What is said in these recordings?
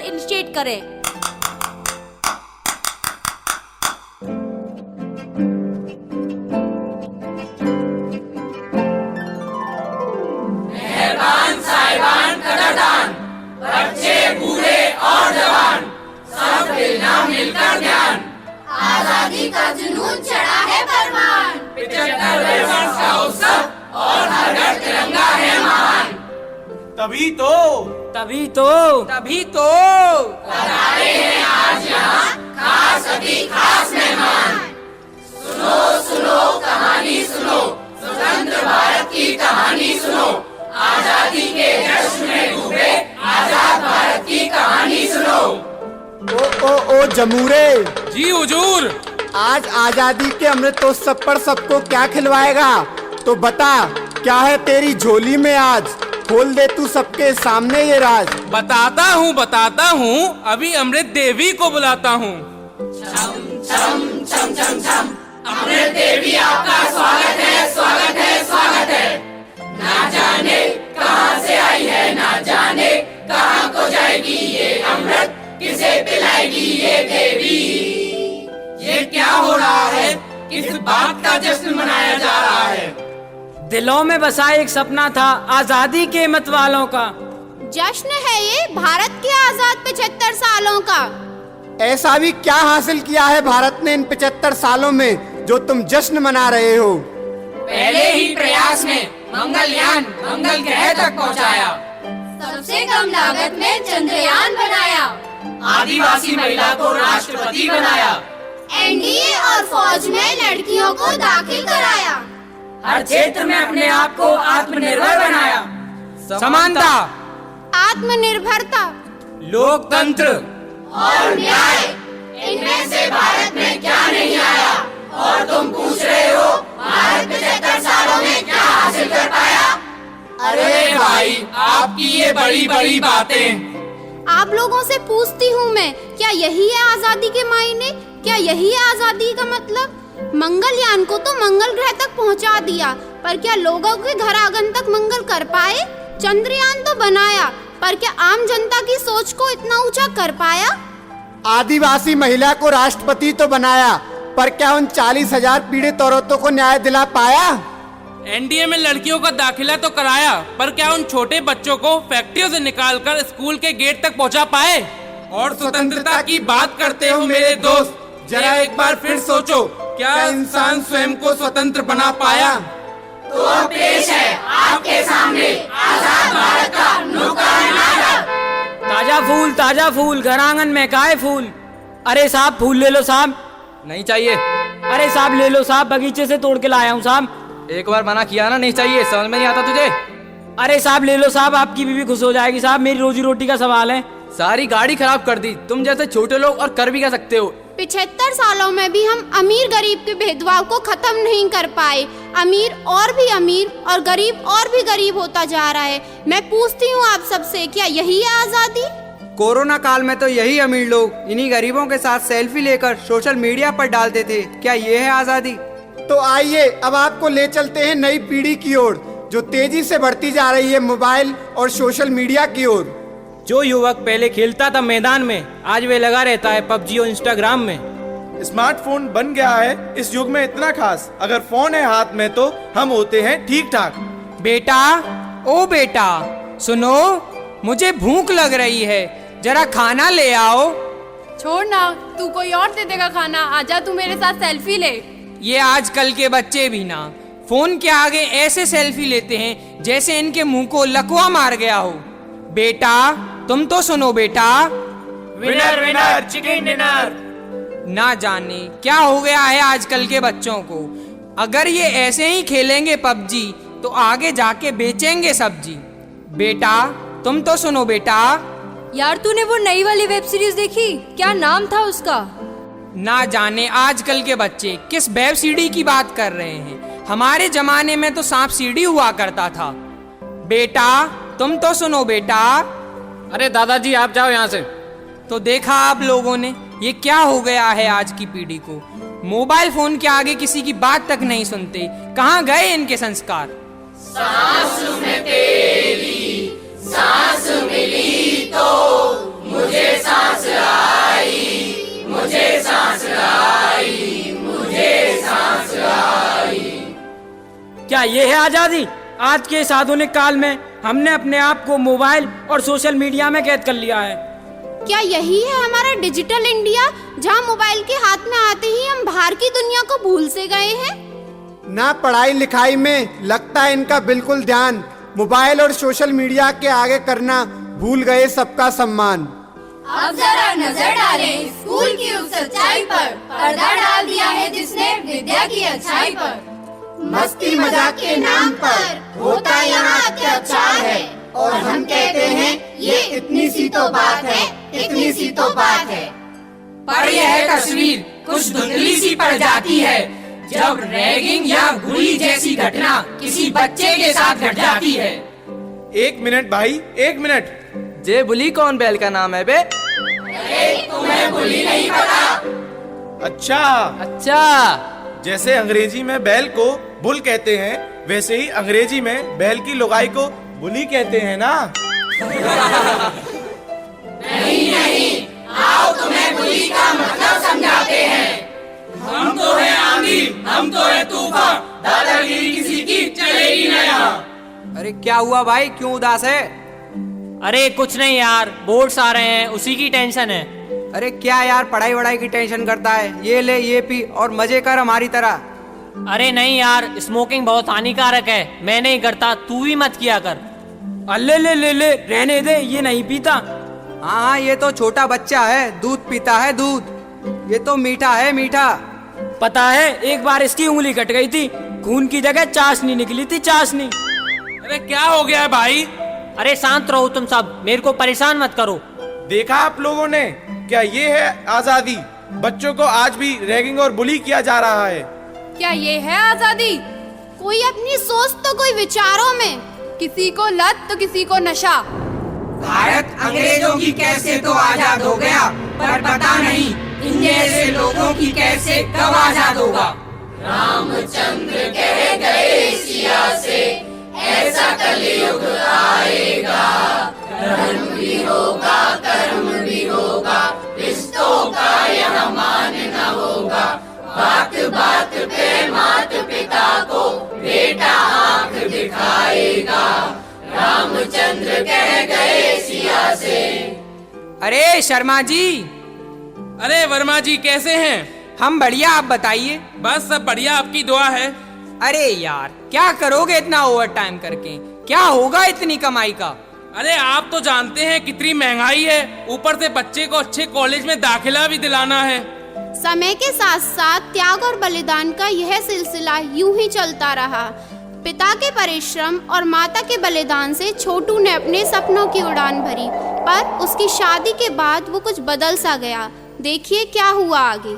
Initiate करें। मेहरबान साहिबान कदरदान, बच्चे बूढ़े और जवान, सब मिलना मिलकर ध्यान, आजादी का जुनून चढ़ा है परवान। 75वें वर्ष का उत्सव और हर घर तिरंगा है महान। तभी तो लगा रहे हैं आज यहाँ खास अति खास मेहमान। सुनो सुनो कहानी सुनो, स्वतंत्र भारत की कहानी सुनो, आजादी के जश्न में डूबे आजाद भारत की कहानी सुनो। ओ जमूरे जी हुजूर। आज आजादी के अमृतोत्सव पर सबको क्या खिलवाएगा? तो बता, क्या है तेरी झोली में आज? खोल दे तू सबके सामने ये राज। बताता हूँ, अभी अमृत देवी को बुलाता हूँ। छम छम छम छम छम, अमृत देवी आपका स्वागत है, स्वागत है, स्वागत है। ना जाने कहाँ से आई है, ना जाने कहाँ को जाएगी ये अमृत, किसे पिलाएगी ये देवी। ये क्या हो रहा है, किस बात का जश्न मनाया जा रहा है? दिलों में बसा एक सपना था आजादी के मत वालों का। जश्न है ये भारत के आजाद 75 सालों का। ऐसा भी क्या हासिल किया है भारत ने इन 75 सालों में जो तुम जश्न मना रहे हो? पहले ही प्रयास में मंगलयान मंगल ग्रह तक पहुंचाया, सबसे कम लागत में चंद्रयान बनाया, आदिवासी महिला को राष्ट्रपति बनाया, एनडीए और फौज में लड़कियों को दाखिल कराया, हर क्षेत्र में अपने आप को आत्मनिर्भर बनाया, समानता, आत्मनिर्भरता, लोकतंत्र और न्याय, इनमें से भारत में क्या नहीं आया? और तुम पूछ रहे हो भारत 75 सालों में क्या हासिल कर पाया? अरे भाई, आपकी ये बड़ी बड़ी बातें। आप लोगों से पूछती हूँ मैं, क्या यही है आजादी के मायने? क्या यही है आजादी का मतलब? मंगलयान को तो मंगल ग्रह तक पहुँचा दिया, पर क्या लोगों के घर आंगन तक मंगल कर पाए? चंद्रयान तो बनाया, पर क्या आम जनता की सोच को इतना ऊंचा कर पाया? आदिवासी महिला को राष्ट्रपति तो बनाया, पर क्या उन 40,000 पीड़ित औरतों को न्याय दिला पाया? एनडीए में लड़कियों का दाखिला तो कराया, पर क्या उन छोटे बच्चों को फैक्ट्रियों से निकालकर स्कूल के गेट तक पहुंचा पाए? और स्वतंत्रता की बात करते हो मेरे दोस्त, जरा एक बार फिर सोचो, क्या इंसान स्वयं को स्वतंत्र बना पाया? तो अब पेश है आपके सामने आजाद भारत का नुक्कड़ ताजा फूल घर आंगन में काए फूल। अरे साहब फूल ले लो साहब। नहीं चाहिए। अरे साहब ले लो साहब, बगीचे से तोड़ के लाया हूँ साहब। एक बार मना किया ना, नहीं चाहिए, समझ में नहीं आता तुझे? अरे साहब ले लो साहब, आपकी बीवी खुश हो जाएगी साहब, मेरी रोजी रोटी का सवाल है। सारी गाड़ी खराब कर दी। तुम जैसे छोटे लोग और कर भी क्या सकते हो? 75 सालों में भी हम अमीर गरीब के भेदभाव को खत्म नहीं कर पाए। अमीर और भी अमीर और गरीब और भी गरीब होता जा रहा है। मैं पूछती हूँ आप सबसे, क्या यही है आजादी? कोरोना काल में तो यही अमीर लोग इन्हीं गरीबों के साथ सेल्फी लेकर सोशल मीडिया पर डालते थे। क्या ये है आजादी? तो आइए अब आपको ले चलते हैं नई पीढ़ी की ओर, जो तेजी से बढ़ती जा रही है मोबाइल और सोशल मीडिया की ओर। जो युवक पहले खेलता था मैदान में, आज वे लगा रहता है पबजी और इंस्टाग्राम में। स्मार्टफोन बन गया है इस युग में इतना खास, अगर फोन है हाथ में तो हम होते हैं ठीक ठाक। बेटा, ओ बेटा सुनो, मुझे भूख लग रही है, जरा खाना ले आओ। छोड़ ना, तू कोई और दे देगा खाना, आजा तू मेरे साथ सेल्फी ले। ये आजकल के बच्चे भी ना फोन के आगे ऐसे सेल्फी लेते हैं जैसे इनके मुंह को लकवा मार गया हो। बेटा तुम तो सुनो बेटा। Winner winner chicken dinner. ना जाने क्या हो गया है आजकल के बच्चों को। अगर ये ऐसे ही खेलेंगे पबजी तो आगे जाके बेचेंगे सब्जी। बेटा तुम तो सुनो बेटा। यार तूने वो नई वाली वेब सीरीज देखी? क्या नाम था उसका? ना जाने आजकल के बच्चे किस वेब सीडी की बात कर रहे हैं। हमारे जमाने में तो सांप सीढ़ी हुआ करता था। बेटा तुम तो सुनो बेटा। अरे दादाजी आप जाओ यहाँ से। तो देखा आप लोगों ने, ये क्या हो गया है आज की पीढ़ी को। मोबाइल फोन के आगे किसी की बात तक नहीं सुनते। कहाँ गए इनके संस्कार? सांस में तेरी सांस मिली तो मुझे क्या ये है आजादी? आज के इस आधुनिक काल में हमने अपने आप को मोबाइल और सोशल मीडिया में कैद कर लिया है। क्या यही है हमारा डिजिटल इंडिया, जहाँ मोबाइल के हाथ में आते ही हम बाहर की दुनिया को भूल से गए हैं? ना पढ़ाई लिखाई में लगता है इनका बिल्कुल ध्यान, मोबाइल और सोशल मीडिया के आगे करना भूल गए सबका सम्मान। अब जरा नजर डालें स्कूल की उस सच्चाई पर, पर्दा डाल दिया है जिसने विद्या की अच्छाई पर। मस्ती मजाक के नाम पर होता यहाँ अत्याचार है, और हम कहते हैं ये इतनी सी तो बात है, इतनी सी तो बात है। पर यह तस्वीर कुछ धुंधली सी पड़ जाती है जब रैगिंग या बुली जैसी घटना किसी बच्चे के साथ घट जाती है। 1 मिनट भाई, 1 मिनट। जे बुली कौन बैल का नाम है बे? तुम्हें बुली नहीं पता? अच्छा, जैसे अंग्रेजी में बैल को बुल कहते हैं, वैसे ही अंग्रेजी में बैल की लुगाई को बुली कहते हैं ना। नहीं, आओ तुम्हें बुली का मतलब समझाते हैं। हम तो है आंधी, हम तो है तूफान, दादागिरी किसी की चलेगी न यहाँ। अरे क्या हुआ भाई, क्यों उदास है? अरे कुछ नहीं यार, बोर्ड्स आ रहे हैं, उसी की टेंशन है। अरे क्या यार, पढ़ाई वढ़ाई की टेंशन करता है? ये ले ये पी और मजे कर हमारी तरह। अरे नहीं यार, स्मोकिंग बहुत हानिकारक है, मैं नहीं करता, तू भी मत किया कर। अल्ले ले रहने दे, ये नहीं पीता। हाँ, ये तो छोटा बच्चा है, दूध पीता है दूध, ये तो मीठा है मीठा। पता है, एक बार इसकी उंगली कट गई थी, खून की जगह चाशनी निकली थी, चाशनी। अरे क्या हो गया है भाई? अरे शांत रहो तुम सब, मेरे को परेशान मत करो। देखा आप लोगों ने, क्या ये है आजादी? बच्चों को आज भी रैगिंग और बुली किया जा रहा है। क्या ये है आजादी? कोई अपनी सोच तो कोई विचारों में। किसी को लत तो किसी को नशा। भारत अंग्रेजों की कैसे तो आजाद हो गया, पर पता नहीं इन जैसे लोगों की कैसे कब आजाद होगा। रामचंद्र कह गए सिया से, ऐसा कलयुग आएगा, धर्म भी होगा कर्म भी होगा, रिश्तों का यहाँ मान न होगा, बात बात पे मात पिता को बेटा आंख दिखाएगा, रामचंद्र कह गए सिया से। अरे शर्मा जी। अरे वर्मा जी कैसे हैं? हम बढ़िया, आप बताइए। बस सब बढ़िया, आपकी दुआ है। अरे यार, क्या करोगे इतना ओवर टाइम करके? क्या होगा इतनी कमाई का? अरे आप तो जानते हैं कितनी महंगाई है, ऊपर से बच्चे को अच्छे कॉलेज में दाखिला भी दिलाना है। समय के साथ साथ त्याग और बलिदान का यह सिलसिला यूं ही चलता रहा। पिता के परिश्रम और माता के बलिदान से छोटू ने अपने सपनों की उड़ान भरी, पर उसकी शादी के बाद वो कुछ बदल सा गया। देखिए क्या हुआ आगे।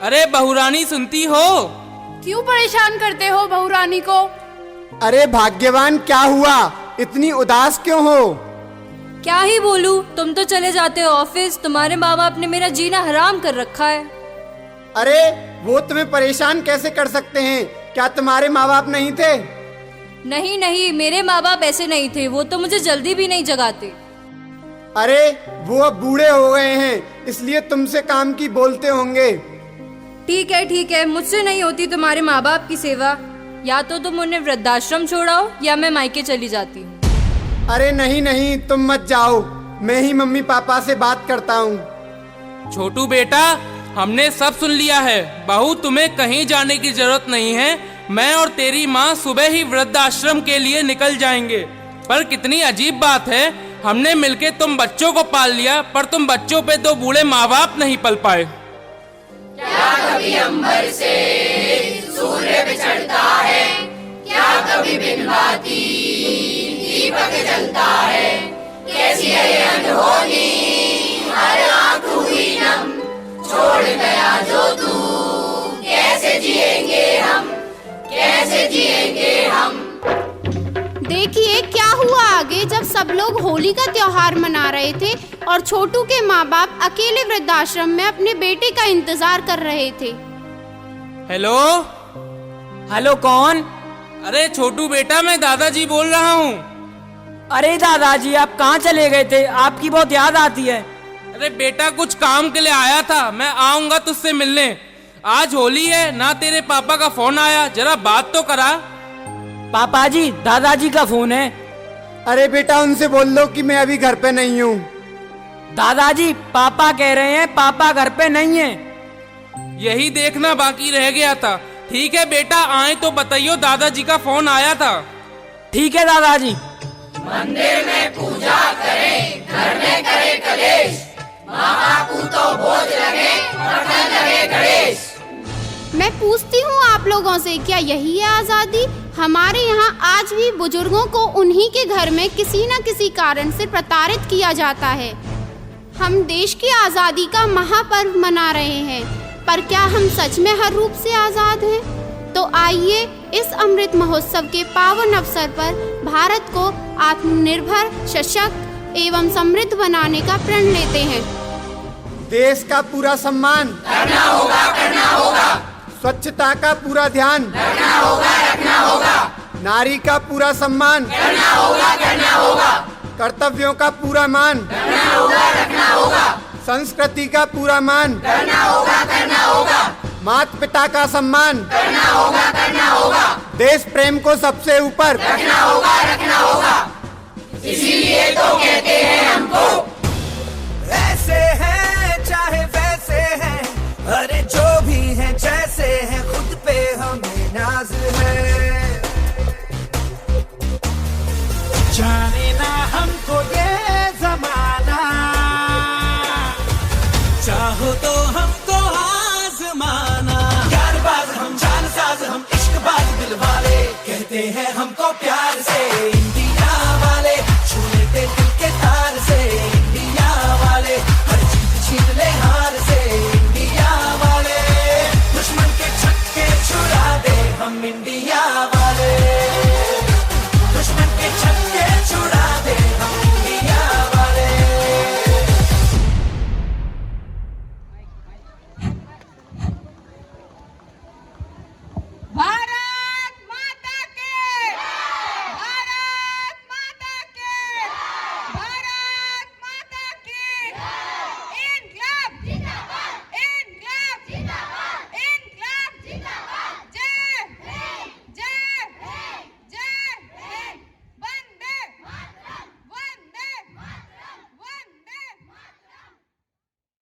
अरे बहुरानी सुनती हो? क्यों परेशान करते हो बहू रानी को? अरे भाग्यवान, क्या हुआ? इतनी उदास क्यों हो? क्या ही बोलूं, तुम तो चले जाते हो ऑफिस, तुम्हारे माँ बाप ने मेरा जीना हराम कर रखा है। अरे वो तुम्हें परेशान कैसे कर सकते हैं? क्या तुम्हारे माँ बाप नहीं थे? नहीं, मेरे माँ बाप ऐसे नहीं थे, वो तो मुझे जल्दी भी नहीं जगाते। अरे वो अब बूढ़े हो गए हैं, इसलिए तुमसे काम की बोलते होंगे। ठीक है, मुझसे नहीं होती तुम्हारे माँ बाप की सेवा। या तो तुम उन्हें वृद्धाश्रम छोड़ाओ या मैं मायके चली जाती हूँ। अरे नहीं, तुम मत जाओ, मैं ही मम्मी पापा से बात करता हूँ। छोटू बेटा, हमने सब सुन लिया है, बहू तुम्हें कहीं जाने की जरूरत नहीं है। मैं और तेरी माँ सुबह ही वृद्धाश्रम के लिए निकल जाएंगे। पर कितनी अजीब बात है, हमने मिलके तुम बच्चों को पाल लिया, पर तुम बच्चों पे दो बूढ़े माँ बाप नहीं पल पाए। क्या कभी अंबर से सूर्य बिछड़ता है, क्या कभी बिन बाती दीपक जलता है, कैसी है ये अनहोनी हर आँख हुई नम, छोड़ गया जो तू, कैसे जिएंगे हम, कैसे जिएंगे हम। देखिए क्या हुआ आगे, जब सब लोग होली का त्योहार मना रहे थे और छोटू के माँ बाप अकेले वृद्धाश्रम में अपने बेटे का इंतजार कर रहे थे। हेलो कौन? अरे छोटू बेटा, मैं दादाजी बोल रहा हूँ। अरे दादाजी, आप कहाँ चले गए थे? आपकी बहुत याद आती है। अरे बेटा, कुछ काम के लिए आया था, मैं आऊंगा तुझसे मिलने। आज होली है ना, तेरे पापा का फोन आया, जरा बात तो करा। पापा जी, दादाजी का फोन है। अरे बेटा उनसे बोल दो कि मैं अभी घर पे नहीं हूँ। दादाजी, पापा कह रहे हैं पापा घर पे नहीं है। यही देखना बाकी रह गया था। ठीक है बेटा, आए तो बताइयो दादाजी का फोन आया था। ठीक है दादाजी। मंदिर में पूजा करें, घर में करे कलेश, माँ बापू तो बोझ लगे, पकड़ लगे गणेश। मैं पूछती हूँ आप लोगों से, क्या यही है आजादी? हमारे यहाँ आज भी बुजुर्गों को उन्हीं के घर में किसी न किसी कारण से प्रताड़ित किया जाता है। हम देश की आजादी का महापर्व मना रहे हैं, पर क्या हम सच में हर रूप से आजाद हैं? तो आइए इस अमृत महोत्सव के पावन अवसर पर भारत को आत्मनिर्भर, सशक्त एवं समृद्ध बनाने का प्रण लेते हैं। देश का पूरा सम्मान करना होगा, करना होगा। स्वच्छता का पूरा ध्यान करना होगा, रखना होगा। नारी का पूरा सम्मान करना होगा, करना होगा। कर्तव्यों का पूरा मान करना होगा, रखना होगा। संस्कृति का पूरा मान करना होगा, करना होगा। माता पिता का सम्मान करना होगा, करना होगा। देश प्रेम को सबसे ऊपर रखना होगा, रखना होगा। इसीलिए तो कहते हैं हमको, ऐसे हैं चाहे वैसे हैं, अरे जो भी हैं जैसे हैं, खुद पे हमें नाज है। जाने ना हमको ये जमाना, चाहो तो हमको आजमाना। यारबाज हम, जानसाज हम, इश्कबाज दिल वाले, कहते हैं हमको प्यार से